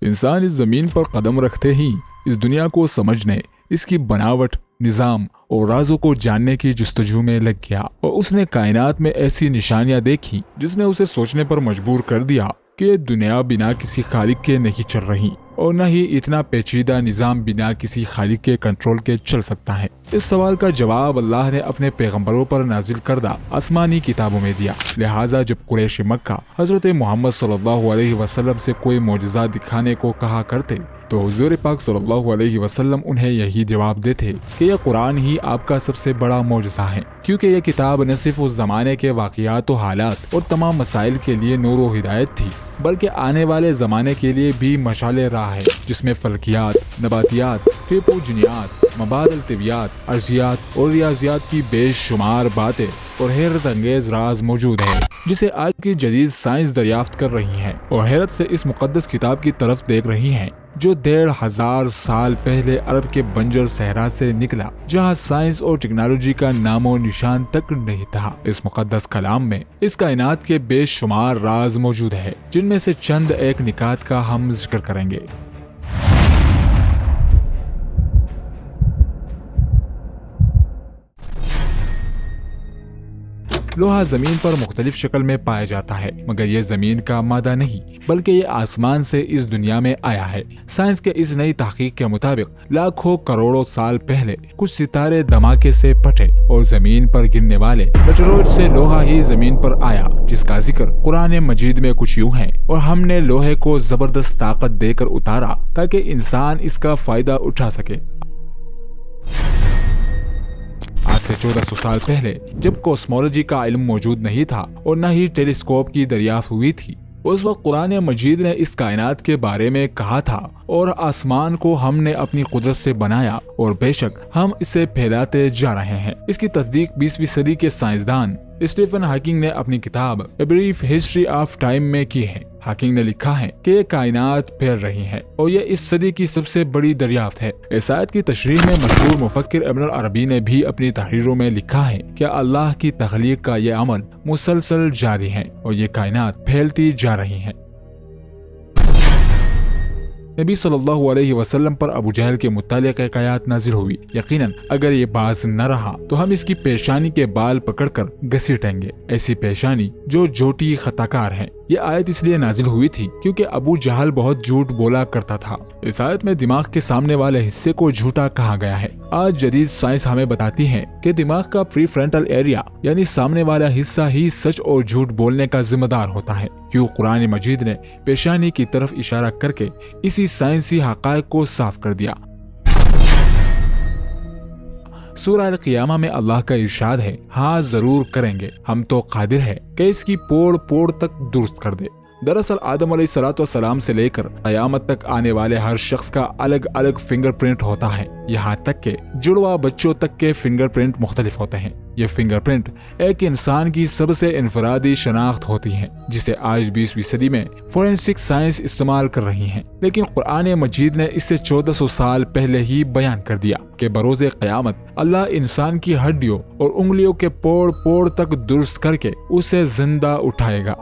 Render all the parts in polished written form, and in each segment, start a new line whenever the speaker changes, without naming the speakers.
इंसान इस ज़मीन पर कदम रखते ही इस दुनिया को समझने, इसकी बनावट, निज़ाम और राज़ों को जानने की जुस्तजू में लग गया और उसने कायनात में ऐसी निशानियां देखी जिसने उसे सोचने पर मजबूर कर दिया कि ये दुनिया बिना किसी खालिक के नहीं चल रही और न ही इतना पेचीदा निज़ाम बिना किसी खालिक के कंट्रोल के चल सकता है। इस सवाल का जवाब अल्लाह ने अपने पैगंबरों पर नाजिल करदा आसमानी किताबों में दिया। लिहाजा जब कुरैश मक्का हजरत मोहम्मद सल्लल्लाहु अलैहि वसल्लम से कोई मोजज़ा दिखाने को कहा करते तो हुज़ूर पाक सल्लल्लाहु अलैहि वसल्लम उन्हें यही जवाब देते कि यह कुरान ही आपका सबसे बड़ा मोजज़ा है, क्योंकि यह किताब न सिर्फ उस ज़माने के वाक़ियात और हालात और तमाम मसाइल के लिए नूर व हिदायत थी, बल्कि आने वाले ज़माने के लिए भी मशाले राह है, जिसमें फल्कियात, नबातियात, पेपोजिनियात, मबादल तिबियात, अर्जियात और रियाजियात की बेशुमार बातें और हैरत अंगेज राज मौजूद है, जिसे आज की जदीद साइंस दरियाफ्त कर रही है और हैरत से इस मुकद्दस किताब की तरफ देख रही है जो 1500 साल पहले अरब के बंजर सहरा से निकला, जहां साइंस और टेक्नोलॉजी का नामो निशान तक नहीं था। इस मुकद्दस कलाम में इस कायनात के बेशुमार राज मौजूद है, जिनमें से चंद एक निकात का हम जिक्र करेंगे। लोहा जमीन पर मुख्तलिफ शक्ल में पाया जाता है, मगर ये जमीन का मादा नहीं बल्कि ये आसमान से इस दुनिया में आया है। साइंस के इस नई तहकीक के मुताबिक लाखों करोड़ों साल पहले कुछ सितारे धमाके से फटे और जमीन पर गिरने वाले मेटेरोइड से लोहा ही जमीन पर आया, जिसका जिक्र कुरान मजीद में कुछ यूं है, और हमने लोहे को जबरदस्त ताकत देकर उतारा ताकि इंसान इसका फायदा उठा सके। आज से 1400 साल पहले जब कॉस्मोलॉजी का इल्म मौजूद नहीं था और न ही टेलीस्कोप की दरियाफ्त हुई थी, उस वक्त कुरान मजीद ने इस कायनात के बारे में कहा था और आसमान को हमने अपनी कुदरत से बनाया और बेशक हम इसे फैलाते जा रहे हैं। इसकी तस्दीक 20वीं सदी के साइंसदान स्टीफन हॉकिंग ने अपनी किताब a brief history of time में की है। हॉकिंग ने लिखा है कि ये कायनात फैल रही है और ये इस सदी की सबसे बड़ी दरियाफ्त है। इस आयत की तशरीह में मशहूर मुफक्किर इब्न अरबी ने भी अपनी तहरीरों में लिखा है कि अल्लाह की तख्लीक का ये अमल मुसलसल जारी है और ये कायनात फैलती जा रही है। नबी सल्लल्लाहु अलैहि वसल्लम पर अबू जहल के मुतालिक एक आयत नाजिल हुई, यकीनन अगर ये बाज न रहा तो हम इसकी पेशानी के बाल पकड़कर घसीटेंगे, ऐसी पेशानी जो झूठी खताकार है। ये आयत इसलिए नाजिल हुई थी क्योंकि अबू जहल बहुत झूठ बोला करता था। इस आयत में दिमाग के सामने वाले हिस्से को झूठा कहा गया है। आज जदीद साइंस हमें बताती है कि दिमाग का प्री फ्रंटल एरिया यानी सामने वाला हिस्सा ही सच और झूठ बोलने का जिम्मेदार होता है। क्यों कुरान मजीद ने पेशानी की तरफ इशारा करके इसी साइंसी हक़ाइक़ को साफ कर दिया। सूरह अल-क़ियामा में अल्लाह का इरशाद है, हाँ जरूर करेंगे, हम तो कादिर है कि इसकी पोड़ पोड़ तक दुरुस्त कर दे। दरअसल आदम अलैहिस्सलाम से लेकर क़यामत तक आने वाले हर शख्स का अलग अलग फिंगरप्रिंट होता है, यहाँ तक के जुड़वा बच्चों तक के फिंगरप्रिंट मुख्तलिफ होते हैं। ये फिंगरप्रिंट एक इंसान की सबसे इनफरादी शनाख्त होती है, जिसे आज 20वीं सदी में फोरेंसिक साइंस इस्तेमाल कर रही है। लेकिन कुरान मजीद ने इससे 1400 साल पहले ही बयान कर दिया कि बरोज़े क़यामत अल्लाह इंसान की हड्डियों और उंगलियों के पोड़ पोड़ तक दुरुस्त करके उसे जिंदा उठाएगा।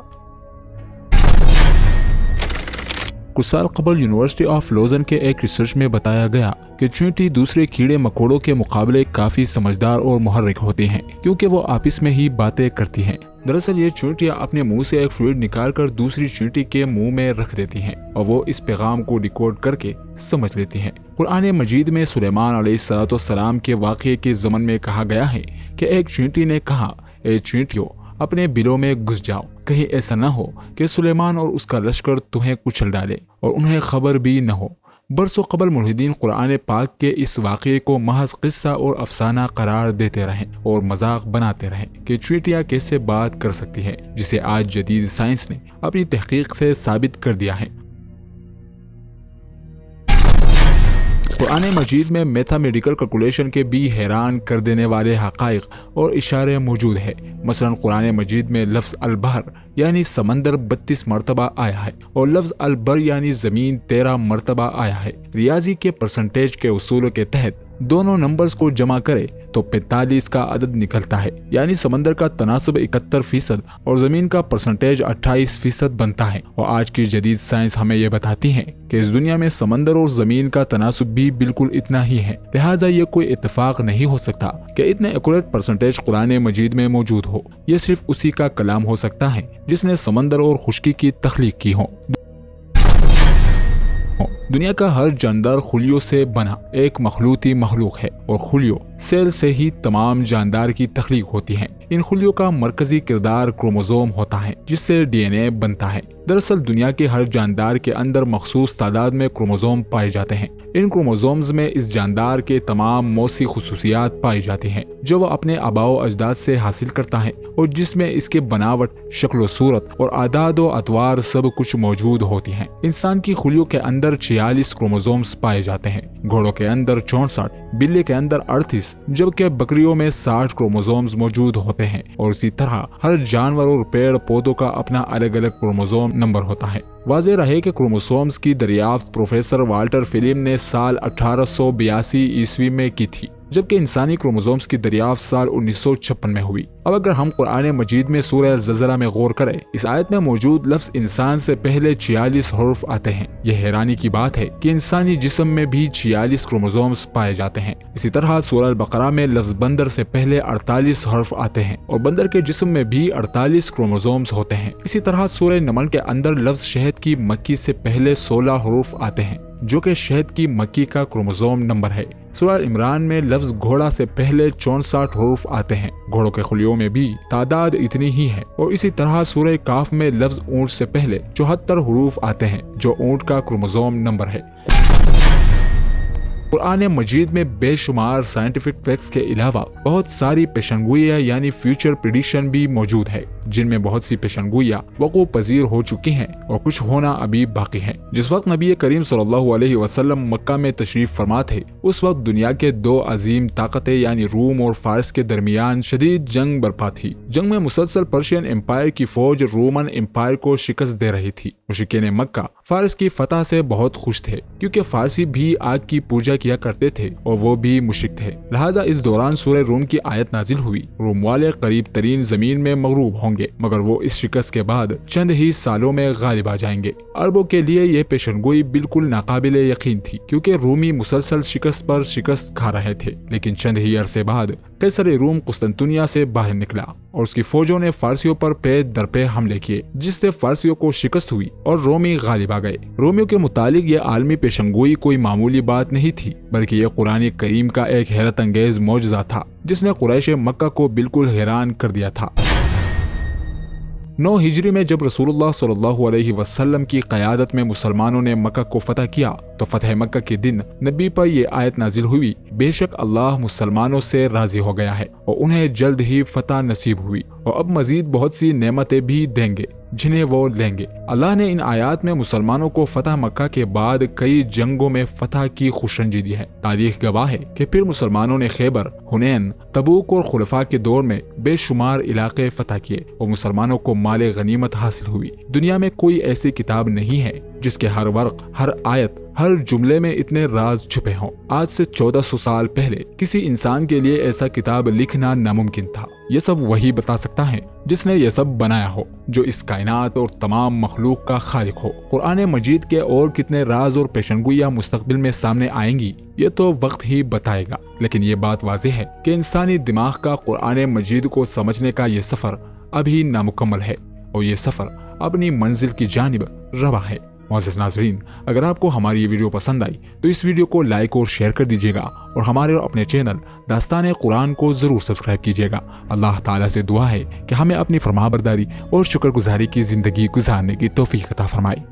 कुछ साल कबल यूनिवर्सिटी ऑफ लोजन के एक रिसर्च में बताया गया कि चींटी दूसरे कीड़े मकोड़ों के मुकाबले काफी समझदार और मुहर्रिक होती हैं, क्योंकि वो आपस में ही बातें करती हैं। दरअसल ये चींटियां अपने मुंह से एक फ्लूइड निकालकर दूसरी चींटी के मुंह में रख देती हैं और वो इस पैगाम को डिकोड करके समझ लेती हैं। कुरान मजीद में सुलेमान अलैहिस्सलाम के वाक़ये के ज़मन में कहा गया है कि एक चींटी ने कहा, ए चींटियों अपने बिलों में घुस जाओ, कहीं ऐसा न हो कि सुलेमान और उसका लश्कर तुम्हें कुचल डाले और उन्हें खबर भी न हो। बरसों कबल मुल्हिदीन कुरान पाक के इस वाक़ये को महज किस्सा और अफसाना करार देते रहे और मजाक बनाते रहे कि चींटियां कैसे बात कर सकती है, जिसे आज जदीद साइंस ने अपनी तहकीक से साबित कर दिया है। कुरान मजीद में मैथमेटिकल कैलकुलेशन के भी हैरान कर देने वाले हक़ाइक़ और इशारे मौजूद है। मसलन कुरान मजीद में लफ्ज़ अल-बहर यानी समंदर 32 मरतबा आया है और लफ्ज़ अल-बर यानी ज़मीन 13 मरतबा आया है। रियाजी के परसेंटेज के उसूल के तहत दोनों नंबर्स को जमा करे तो 45 का अदद निकलता है, यानी समंदर का तनासब 71% और जमीन का परसेंटेज 28% बनता है। और आज की जदीद साइंस हमें ये बताती है कि इस दुनिया में समंदर और जमीन का तनासब भी बिल्कुल इतना ही है। लिहाजा ये कोई इत्तेफाक नहीं हो सकता कि इतने एक्यूरेट परसेंटेज कुरान मजीद में मौजूद हो। ये सिर्फ उसी का कलाम हो सकता है जिसने समंदर और खुश्की की तख्लीक की हो। दुनिया का हर जानदार खुलियों से बना एक मखलूती मखलूक है और खुलियों सेल से ही तमाम जानदार की तख्लीक होती है। इन खुलियों का मरकजी किरदार क्रोमोसोम होता है जिससे डीएनए बनता है। दरअसल दुनिया के हर जानदार के अंदर मखसूस तादाद में क्रोमोसोम पाए जाते हैं। इन क्रोमोसोम्स में इस जानदार के तमाम मौसी खुसूसियात पाई जाती हैं जो वह अपने आबाओ अजदाद से हासिल करता है और जिसमें इसके बनावट, शक्ल सूरत और आदाद व अतवार सब कुछ मौजूद होती हैं। इंसान की खुलियों के अंदर 46 क्रोमोसोम्स पाए जाते हैं, घोड़ों के अंदर 64, बिल्ली के अंदर 38, जबकि बकरियों में 60 क्रोमोसोम्स मौजूद होते हैं। और इसी तरह हर जानवर और पेड़ पौधों का अपना अलग अलग क्रोमोसोम नंबर होता है। वाज़ेह रहे कि क्रोमोसोम्स की दरियाफ्त प्रोफेसर वाल्टर फिलिम ने साल 1882 ईस्वी में की थी, जबकि इंसानी क्रोमोसोम्स की दरियाफ्त साल 1956 में हुई। अब अगर हम कुरान मजीद में सूरह ज़लज़ला में गौर करें, इस आयत में मौजूद लफ्ज़ इंसान से पहले 46 हर्फ आते हैं। यह हैरानी की बात है कि इंसानी जिस्म में भी 46 क्रोमोसोम्स पाए जाते हैं। इसी तरह सूरह बकरा में लफ्ज़ बंदर से पहले 48 हर्फ आते हैं और बंदर के जिस्म में भी 48 क्रोमोसोम्स होते हैं। इसी तरह सूरह नमल के अंदर लफ्ज़ शहद की मक्खी से पहले 16 हर्फ आते हैं जो कि शहद की मक्खी का क्रोमोसोम नंबर है। सूरह इमरान में लफ्ज़ घोड़ा से पहले 64 हर्फ आते हैं। घोड़ों के खुलियों में भी तादाद इतनी ही है। और इसी तरह सूरह काफ में लफ्ज़ ऊंट से पहले 74 हरूफ आते हैं जो ऊंट का क्रोमोसोम नंबर है। कुरान मजीद में बेशुमार साइंटिफिक फैक्ट्स के अलावा बहुत सारी पेशनगोइयां यानी फ्यूचर प्रेडिक्शन भी मौजूद है, जिनमें बहुत सी पेशनगोइयां वक़ू पजीर हो चुकी हैं और कुछ होना अभी बाकी है। जिस वक्त नबी करीम सल्लल्लाहु अलैहि वसल्लम मक्का में तशरीफ फरमा थे, उस वक्त दुनिया के दो अजीम ताकतें यानी रूम और फारस के दरमियान शदीद जंग बरपा थी। जंग में मुसलसल पर्शियन एम्पायर की फौज रोमन एम्पायर को शिकस्त दे रही थी। मुशरिकीन मक्का फारस की फतह से बहुत खुश थे क्योंकि फारसी भी आग की पूजा किया करते थे और वो भी मुशरिक थे। लिहाजा इस दौरान सूरह रूम की आयत नाजिल हुई। रूम वाले करीब तरीन जमीन में मगरूब होंगे, मगर वो इस शिकस्त के बाद चंद ही सालों में गालिब आ जाएंगे। अरबों के लिए ये पेशनगोई बिल्कुल नाकाबिले यकीन थी क्योंकि रूमी मुसलसल शिकस्त पर शिकस्त खा रहे थे। लेकिन चंद ही अरसे बाद कैसर रूम कुस्तुनतुनिया से बाहर निकला और उसकी फौजों ने फारसियों पर पे दर पे हमले किए, जिससे फारसियों को शिकस्त हुई और रोमी गालिब आ गए। रोमियों के मुतालिक ये आलमी पेशनगोई कोई मामूली बात नहीं थी, बल्कि ये कुरान करीम का एक हैरत अंगेज मौजज़ा था जिसने कुरैश मक्का को बिल्कुल हैरान कर दिया था। 9 हिजरी में जब रसूलुल्लाह सल्लल्लाहु अलैहि वसल्लम की क़यादत में मुसलमानों ने मक्का को फतह किया तो फतह मक्का के दिन नबी पर ये आयत नाजिल हुई, बेशक अल्लाह मुसलमानों से राजी हो गया है और उन्हें जल्द ही फतह नसीब हुई और अब मजीद बहुत सी नेमतें भी देंगे जिन्हें वो लेंगे। अल्लाह ने इन आयात में मुसलमानों को फतह मक्का के बाद कई जंगों में फतह की खुशरंजी दी है। तारीख गवाह है कि फिर मुसलमानों ने खैबर, हुनैन, तबूक और खुलफा के दौर में बेशुमार इलाके फतह किए और मुसलमानों को माले गनीमत हासिल हुई। दुनिया में कोई ऐसी किताब नहीं है जिसके हर वर्क, हर आयत, हर जुमले में इतने राज छुपे हों। आज से 1400 साल पहले किसी इंसान के लिए ऐसा किताब लिखना नामुमकिन था। ये सब वही बता सकता है जिसने ये सब बनाया हो, जो इस कायनात और तमाम मखलूक का खालिक हो। कुरान मजीद के और कितने राज और पेशनगोइयां मुस्तकबिल में सामने आएंगी ये तो वक्त ही बताएगा, लेकिन ये बात वाज़ेह है कि इंसानी दिमाग का कुरान मजीद को समझने का ये सफर अभी नामुकम्मल है और ये सफर अपनी मंजिल की जानिब रवा है। मोअज़्ज़िज़ नाज़रीन, अगर आपको हमारी ये वीडियो पसंद आई तो इस वीडियो को लाइक और शेयर कर दीजिएगा और हमारे और अपने चैनल दास्तान कुरान को जरूर सब्सक्राइब कीजिएगा। अल्लाह ताला से दुआ है कि हमें अपनी फरमाबरदारी और शुक्रगुजारी की जिंदगी गुजारने की तौफीक अता फरमाए।